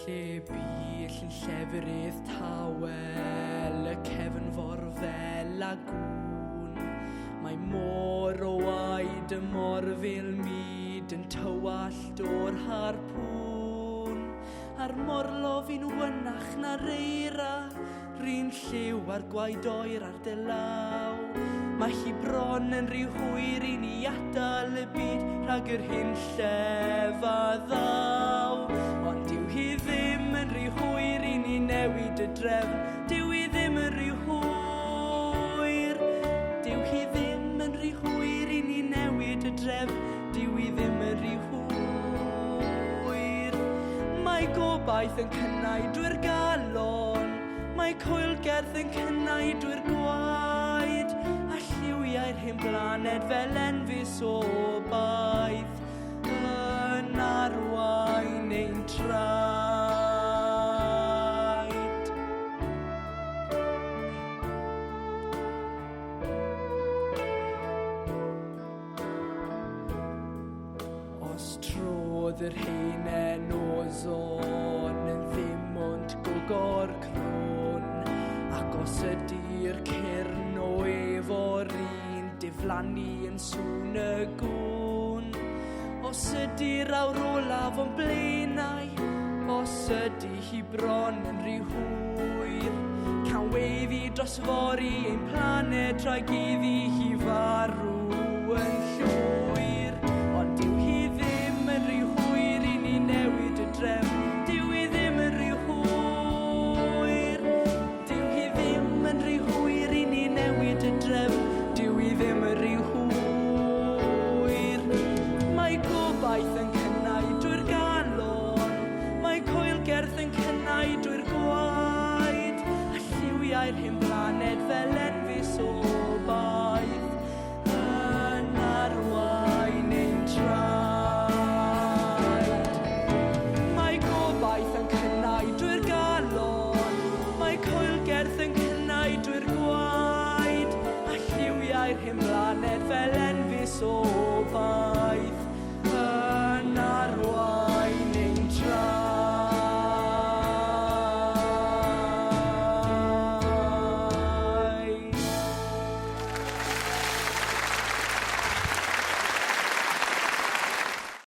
Lle byll yn llefydd tawel, y cefnfor fel a gwn. Mae môr o waed y morfil myd yn tywallt o'r harpwn. A'r morlof i'n wynach na'r eira, rhin lliw ar gwaed oer ar dy law. Mae hi bron yn rhy hwyr i ni adael y byd rhag yr hyn llef a ddaw. Ond dyw hi ddim yn rhy hwyr i ni newid y drefn, dyw hi ddim yn rhy hwyr. Dyw hi ddim yn rhy hwyr i ni newid y drefn, dyw hi ddim yn rhy hwyr. Mae gobaith yn cynnau drwy'r galon, mae coelgerdd yn cynnau drwy'r gwaed, a lliwiau'r hyn blaned fel enfys o baith yn arwain ein traed. Os trodd yr heinen ozon yn ddim ond gogor crwn, ac os ydy'r cyrn o efo'r un diflannu yn sŵn y gwn, os ydy'r awr olaf o'n blaenau, os ydy hi bron yn rhy hwyr, can weiddi dros fori ein planed rhag iddi hi farw yn llwyr. Ond dyw hi ddim yn rhy hwyr i ni newid y drefn, dyw hi ddim yn rhy hwyr. Dyw hi ddim yn rhy hwyr i ni newid y drefn, dyw hi ddim yn rhy hwyr. Mae gobaith yn cynnau drwy'r galon, mae coelgerdd yn cynnau drwy'r gwaed, a lliwiau'r hyn